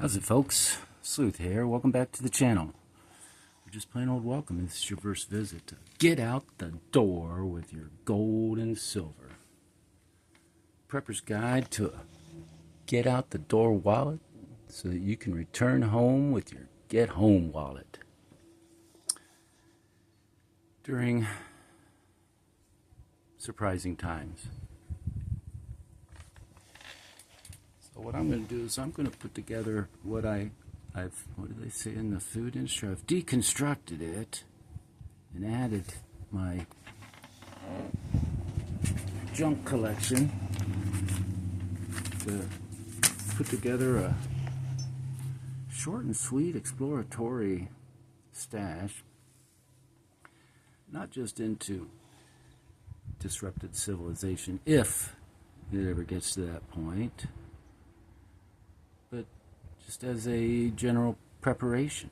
How's it, folks? Sleuth here. Welcome back to the channel. We're just plain old welcome. This is your first visit to Get Out the Door with your gold and silver. Prepper's Guide to a Get Out the Door wallet so that you can return home with your Get Home wallet. During surprising times. So what I'm going to do is I'm going to put together what what do they say in the food industry? I've deconstructed it and added my junk collection to put together a short and sweet exploratory stash, not just into disrupted civilization, if it ever gets to that point, but just as a general preparation.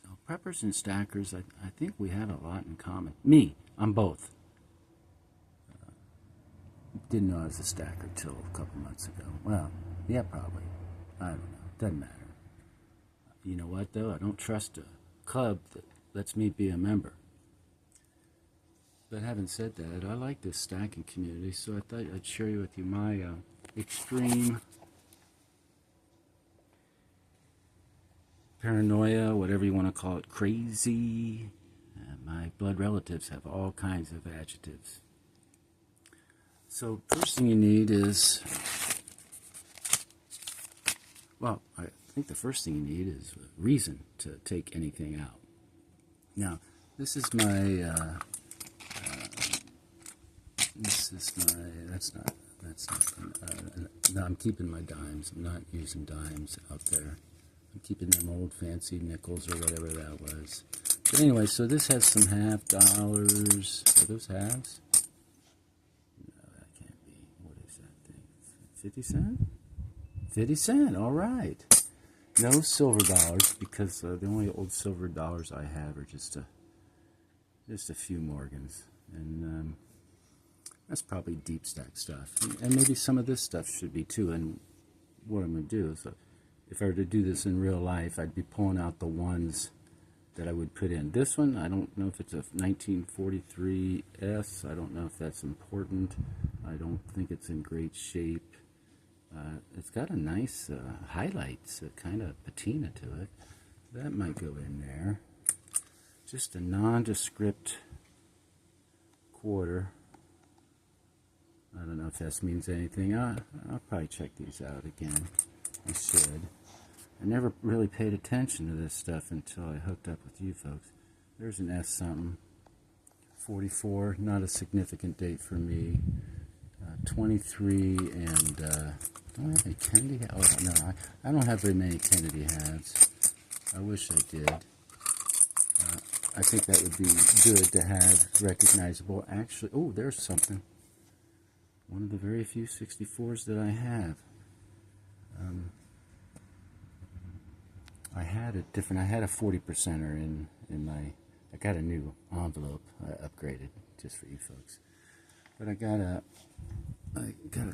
So preppers and stackers, I think we have a lot in common. Me, I'm both. Didn't know I was a stacker till a couple months ago. Well, yeah, probably. I don't know. Doesn't matter. You know what, though? I don't trust a club that lets me be a member. But having said that, I like this stacking community, so I thought I'd share with you my extreme paranoia, whatever you want to call it, crazy. My blood relatives have all kinds of adjectives. So first thing you need is, well, I think the first thing you need is a reason to take anything out. Now, this is my, no, I'm keeping my dimes. I'm not using dimes out there. I'm keeping them old fancy nickels or whatever that was. But anyway, so this has some half dollars. Are those halves? No, that can't be. What is that thing? 50 cent? 50 cent, all right. No silver dollars, because the only old silver dollars I have are just a few Morgans. And that's probably deep stack stuff. And maybe some of this stuff should be too. And what I'm going to do is, if I were to do this in real life, I'd be pulling out the ones that I would put in. This one, I don't know if it's a 1943S. I don't know if that's important. I don't think it's in great shape. It's got a nice highlights, a kind of patina to it. That might go in there. Just a nondescript quarter. I don't know if that means anything. I'll probably check these out again. I should. I never really paid attention to this stuff until I hooked up with you folks. There's an S something. 44, not a significant date for me. 23 and, don't I have any Kennedy? Oh, no, I don't have very many Kennedy halves. I wish I did. I think that would be good to have recognizable. Actually, oh, there's something. One of the very few 64s that I have. I had a 40%er in my, I got a new envelope, I upgraded just for you folks. But I got a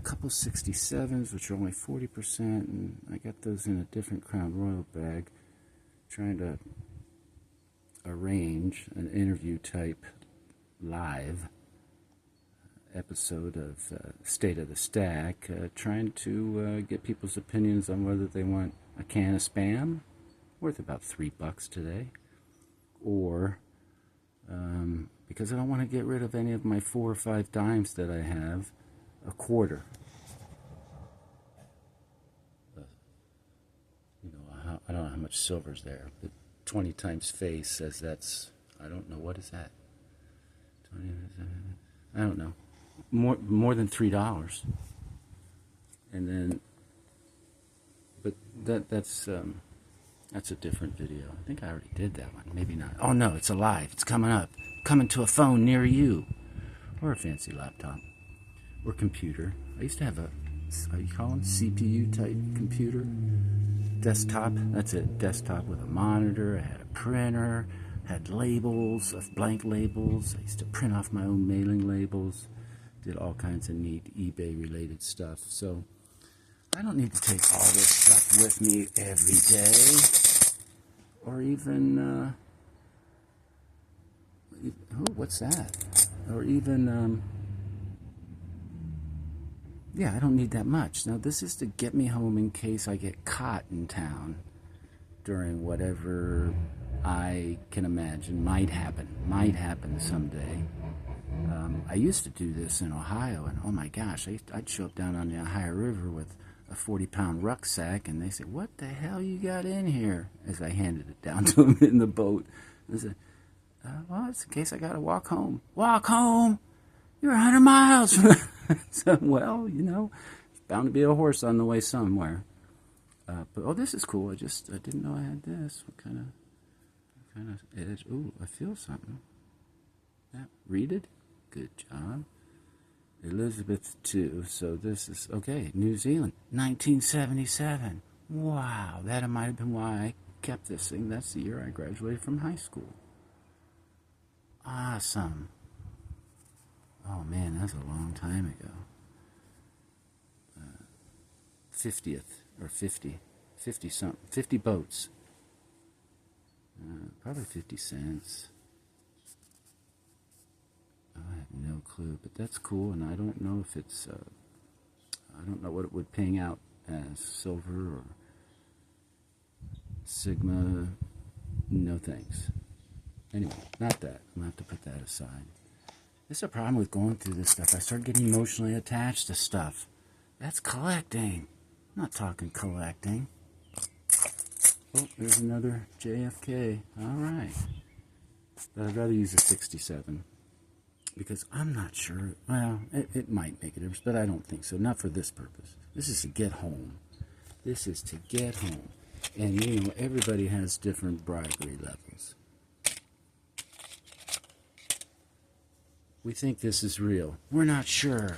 couple 67s, which are only 40%, and I got those in a different Crown Royal bag, trying to arrange an interview type live episode of State of the Stack, trying to get people's opinions on whether they want a can of Spam, worth about $3 today, or because I don't want to get rid of any of my 4 or 5 dimes that I have, a quarter. I don't know how much silver's there, but 20 times face says that's, I don't know, what is that? 20, I don't know. More than $3. And then, but that's a different video. I think I already did that one. Maybe not. Oh no, it's alive. It's coming up. Coming to a phone near you. Or a fancy laptop. Or computer. I used to have a, how you call them? CPU type computer. Desktop. That's it. Desktop with a monitor. I had a printer. Had labels, blank labels. I used to print off my own mailing labels. Did all kinds of neat eBay related stuff. So I don't need to take all this stuff with me every day. Or even, oh, what's that? Or even, yeah, I don't need that much. Now, this is to get me home in case I get caught in town during whatever I can imagine might happen someday. I used to do this in Ohio, and oh my gosh, I'd show up down on the Ohio River with a 40-pound rucksack, and they said, "What the hell you got in here?" As I handed it down to them in the boat. I said, "Well, it's in case I got to walk home." Walk home? You're 100 miles from so, well, you know, there's bound to be a horse on the way somewhere. But oh, this is cool. I didn't know I had this. What kind of edge? Ooh, I feel something. Yeah, read it. Good job. Elizabeth II. So this is okay. New Zealand, 1977. Wow, that might have been why I kept this thing. That's the year I graduated from high school. Awesome. Oh man, that's a long time ago. 50th or 50 something, 50 boats. Probably 50 cents. I have no clue, but that's cool, and I don't know if it's, I don't know what it would ping out as, silver or Sigma. No thanks. Anyway, not that. I'm going to have to put that aside. This is a problem with going through this stuff. I start getting emotionally attached to stuff. That's collecting. I'm not talking collecting. Oh, there's another JFK. All right. But I'd rather use a 67 because I'm not sure. Well, it might make a difference, but I don't think so. Not for this purpose. This is to get home. This is to get home. And, you know, everybody has different bribery levels. We think this is real. We're not sure.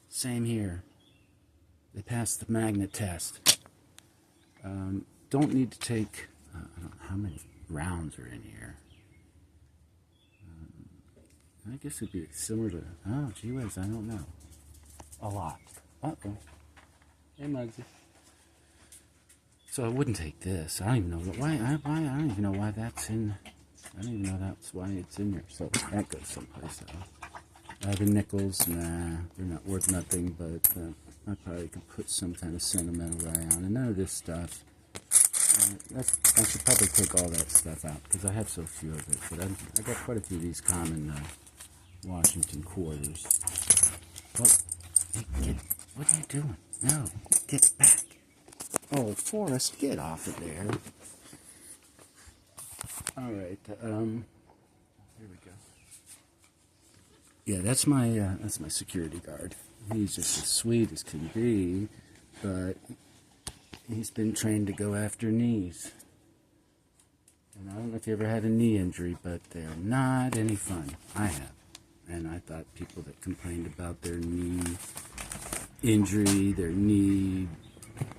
Same here. They passed the magnet test. Don't need to take, I don't know how many rounds are in here. I guess it'd be similar to, oh, gee whiz, I don't know. A lot. Uh-oh. Hey, Muggsy. So I wouldn't take this. I don't even know why. I don't even know why that's in. I don't even know that's why it's in there. So that goes someplace else. The nickels, nah, they're not worth nothing. But I probably could put some kind of sentimental value on. And none of this stuff. I should probably take all that stuff out because I have so few of it. But I got quite a few of these common Washington quarters. Oh, hey, what are you doing? No, get back. Oh, Forrest, get off of there. All right, here we go. Yeah, that's my security guard. He's just as sweet as can be, but he's been trained to go after knees. And I don't know if you ever had a knee injury, but they're not any fun. I have. And I thought people that complained about their knee injury, their knee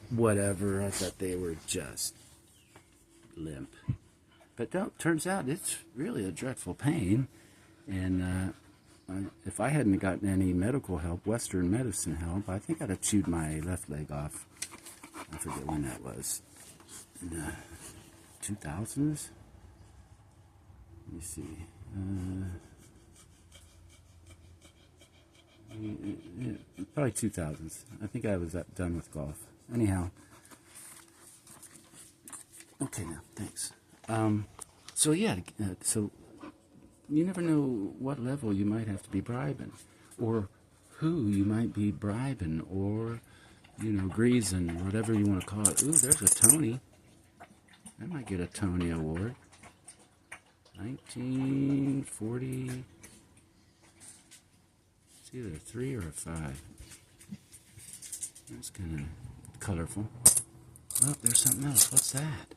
whatever, I thought they were just limp. But no, turns out it's really a dreadful pain. And if I hadn't gotten any medical help, Western medicine help, I think I'd have chewed my left leg off. I forget when that was. In the 2000s? Let me see. Probably 2000s. I think I was done with golf. Anyhow. Okay, now, thanks. So yeah, so you never know what level you might have to be bribing, or who you might be bribing, or, you know, greasing, or whatever you want to call it. Ooh, there's a Tony. I might get a Tony Award. 1940. It's either a 3 or a 5. That's kind of colorful. Oh, there's something else. What's that?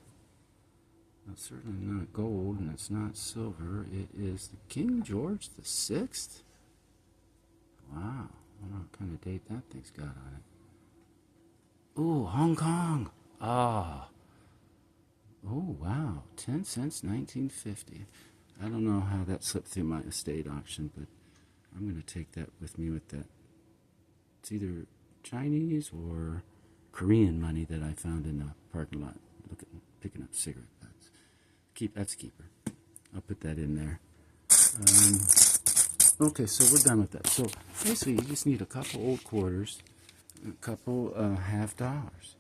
Well, it's certainly not gold, and it's not silver. It is the King George the Sixth. Wow. I wonder what kind of date that thing's got on it. Ooh, Hong Kong. Ah. Oh, wow. 10 cents, 1950. I don't know how that slipped through my estate auction, but I'm going to take that with me with that. It's either Chinese or Korean money that I found in the parking lot picking up cigarette butts. That's a keeper. I'll put that in there. Okay, so we're done with that. So basically, you just need a couple old quarters, a couple $half.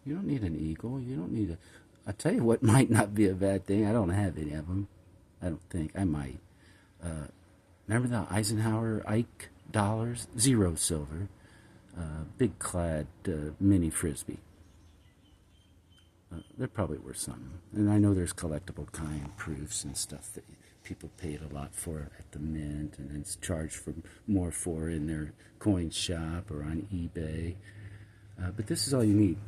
You don't need an eagle. You don't need a... I'll tell you what might not be a bad thing. I don't have any of them. I don't think. I might. Remember the Eisenhower Ike dollars? 0 silver. Big clad mini Frisbee. They're probably worth something. And I know there's collectible kind proofs and stuff that people paid a lot for at the mint, and it's charged for more for in their coin shop or on eBay. But this is all you need.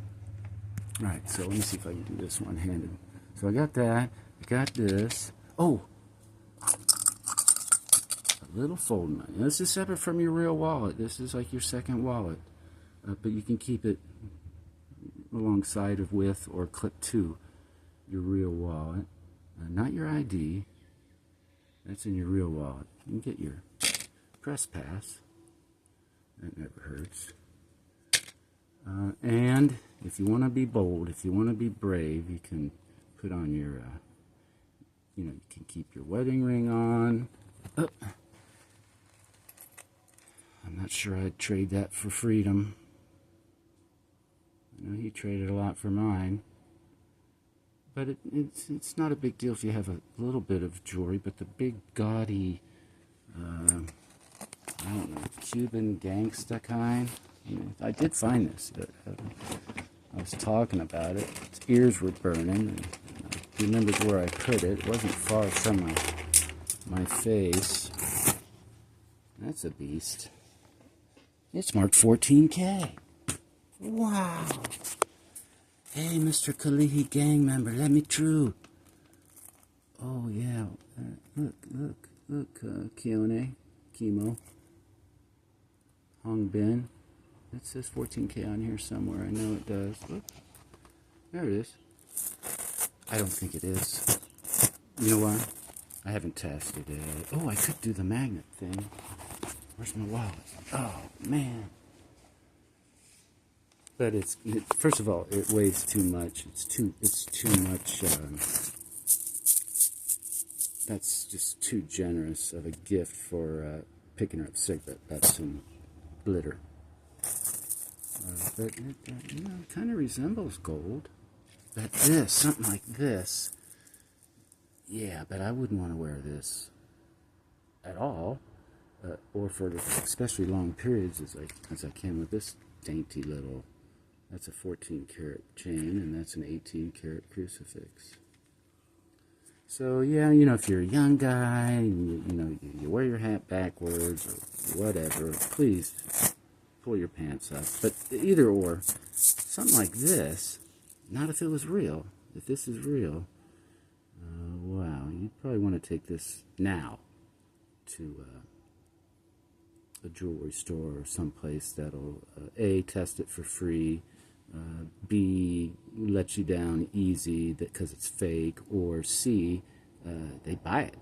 All right, so let me see if I can do this one-handed. So I got that. I got this. Oh! A little fold money. Now, this is separate from your real wallet. This is like your second wallet. But you can keep it alongside of with or clip to your real wallet. Not your ID. That's in your real wallet. You can get your press pass. That never hurts. And if you want to be bold, if you want to be brave, you can put on your, you can keep your wedding ring on. Oh. I'm not sure I'd trade that for freedom. I know he traded a lot for mine. But it's not a big deal if you have a little bit of jewelry, but the big gaudy, I don't know, Cuban gangsta kind. I did find this. I was talking about it. Its ears were burning. And I remembered where I put it. It wasn't far from my face. That's a beast. It's marked 14K. Wow. Hey, Mr. Kalihi gang member, let me through. Oh, yeah. Look, Keone, Chemo, Hong Bin. It says 14K on here somewhere. I know it does. Look, there it is. I don't think it is. You know why? I haven't tested it. Oh, I could do the magnet thing. Where's my wallet? Oh, man. But first of all, it weighs too much. It's too much. That's just too generous of a gift for picking up cigarette butts and glitter. But it kind of resembles gold. But something like this, yeah. But I wouldn't want to wear this at all, or for especially long periods, as I can with this dainty little. That's a 14-karat chain, and that's an 18-karat crucifix. So, yeah, if you're a young guy, and you wear your hat backwards or whatever, please pull your pants up. But either or, something like this, not if it was real. If this is real, wow, you'd probably want to take this now to a jewelry store or someplace that'll, A, test it for free, B, let you down easy because it's fake, or C, they buy it.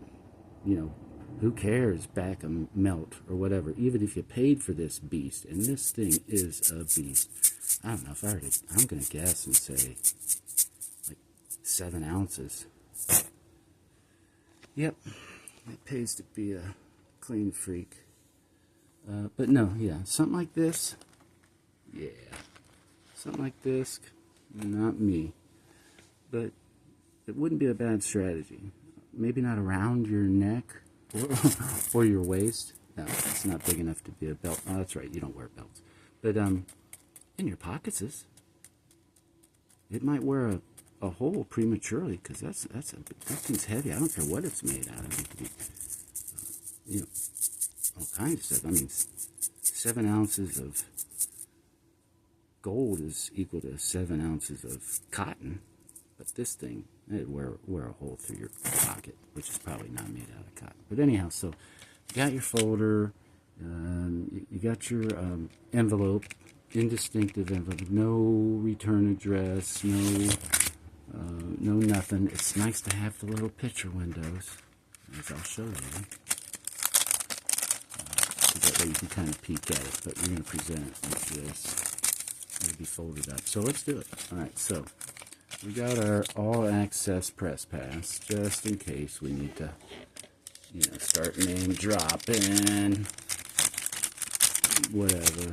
Who cares, back a melt or whatever, even if you paid for this beast. And this thing is a beast. I don't know if I'm going to guess and say like 7 ounces. Yep, it pays to be a clean freak. But no, yeah, something like this, yeah. Something like this, not me. But it wouldn't be a bad strategy. Maybe not around your neck or your waist. No, it's not big enough to be a belt. Oh, that's right, you don't wear belts. But in your pockets, it might wear a hole prematurely, because that thing's heavy. I don't care what it's made out of. It could be, all kinds of stuff. I mean, 7 ounces of gold is equal to 7 ounces of cotton, but this thing, it'd wear a hole through your pocket, which is probably not made out of cotton. But anyhow, so you got your folder, you got your envelope, indistinctive envelope, no return address, no nothing. It's nice to have the little picture windows, as I'll show you. So that way you can kind of peek at it, but we're going to present it like this. It'll be folded up. So let's do it. All right, so we got our all-access press pass, just in case we need to, you know, start name dropping, whatever.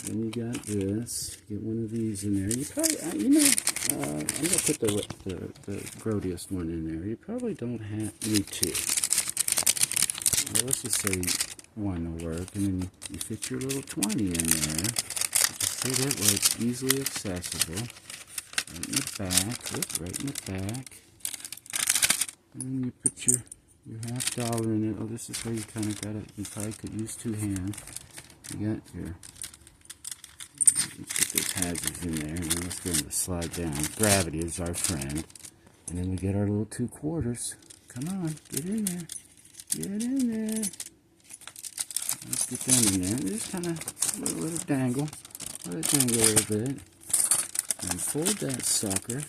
Then you got this. Get one of these in there. You probably, you know, I'm gonna put the grodiest one in there. You probably don't need two. Well, let's just say one will work, and then you fit your little 20 in there. Just fit it where it's easily accessible. Right in the back. Look, right in the back. And then you put your $half in it. Oh, this is where you kind of got it. You probably could use two hands. You got your. Let's get those hazards in there, and then let's get them to slide down. Gravity is our friend. And then we get our little 2/4. Come on, get in there. Get in there. Let's get them in there. Just kind of let it dangle. Let it dangle a little bit. And fold that sucker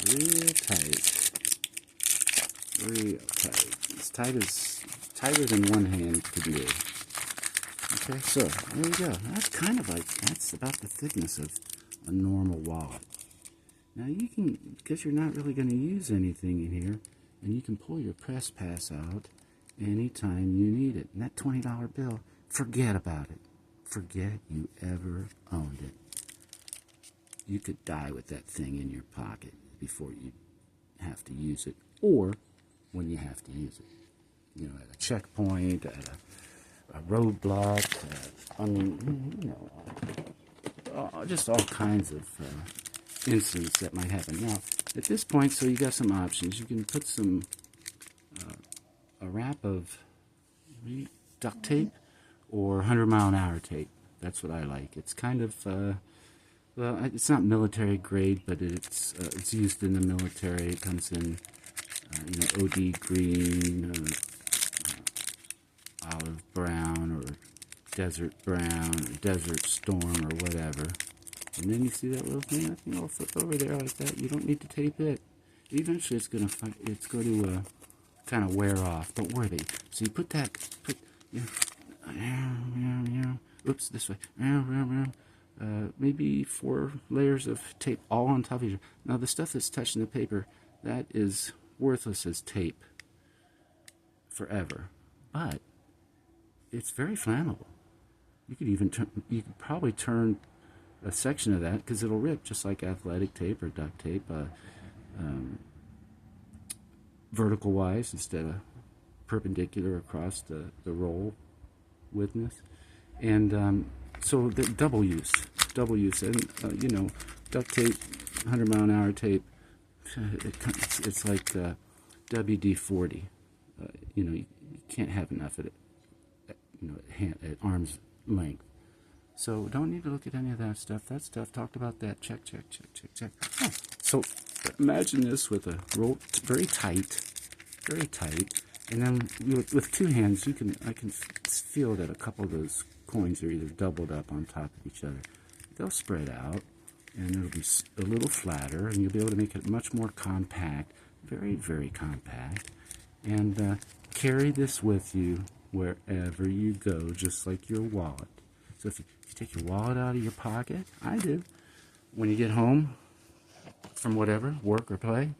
real tight. Real tight. As tighter than one hand could do. Okay, so there we go. That's kind of like, that's about the thickness of a normal wallet. Now you can, because you're not really going to use anything in here, and you can pull your press pass out anytime you need it. And that $20 bill, forget about it. Forget you ever owned it. You could die with that thing in your pocket before you have to use it, or when you have to use it. You know, at a checkpoint, at a roadblock, you know, just all kinds of incidents that might happen. Now, at this point, so you got some options. You can put some a wrap of duct tape or 100-mile-an-hour tape. That's what I like. It's kind of well, it's not military grade, but it's used in the military. It comes in you know, OD green, olive brown, or desert brown, or desert storm, or whatever. And then you see that little thing? That thing will flip over there like that. You don't need to tape it. Eventually, it's going to kind of wear off. Don't worry. So you put that. Oops, this way. Maybe 4 layers of tape all on top of each other. Now the stuff that's touching the paper, that is worthless as tape forever. But it's very flammable. You could probably turn a section of that, because it'll rip just like athletic tape or duct tape, vertical wise instead of perpendicular across the roll width. And so the double use, and you know, duct tape, 100-mile-an-hour tape, it's like WD-40. You know, you can't have enough of it, you know, at arm's length. So don't need to look at any of that stuff. That stuff, talked about that. Check. Oh, so imagine this with a roll, very tight, and then with two hands, I can feel that a couple of those coins are either doubled up on top of each other. They'll spread out, and it'll be a little flatter, and you'll be able to make it much more compact, very, very compact, and carry this with you wherever you go, just like your wallet. So if you take your wallet out of your pocket, I do, when you get home from whatever, work or play,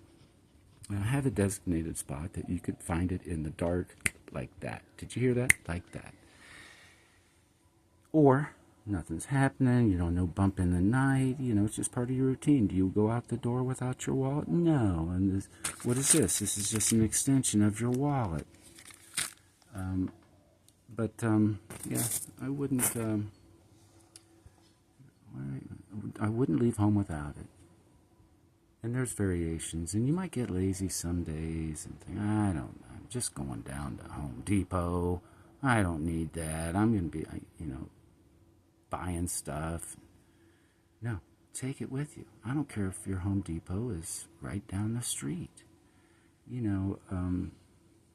have a designated spot that you could find it in the dark like that. Did you hear that? Like that. Or nothing's happening, you don't know, bump in the night, you know, it's just part of your routine. Do you go out the door without your wallet? No. And what is this? This is just an extension of your wallet. Yeah, I wouldn't leave home without it. And there's variations, and you might get lazy some days and think, I don't know, I'm just going down to Home Depot. I don't need that. I'm going to be, you know, buying stuff. No, take it with you. I don't care if your Home Depot is right down the street. You know,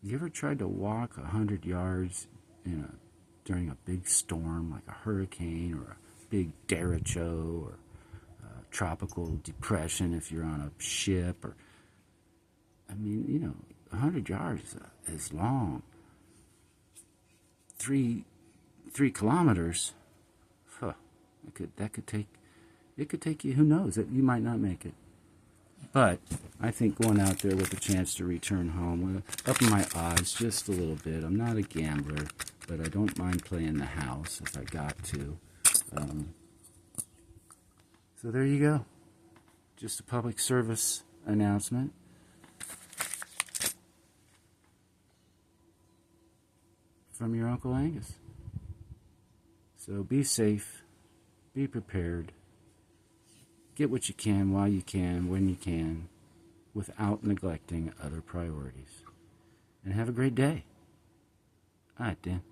you ever tried to walk 100 yards during a big storm, like a hurricane or a big derecho or tropical depression if you're on a ship? Or, I mean, you know, 100 yards is long. 3 kilometers, That could take, it could take you, who knows, that you might not make it. But I think going out there with a chance to return home, will open my odds just a little bit. I'm not a gambler, but I don't mind playing the house if I got to. So there you go. Just a public service announcement. From your Uncle Angus. So be safe, be prepared, get what you can while you can, when you can, without neglecting other priorities. And have a great day. All right, Dan.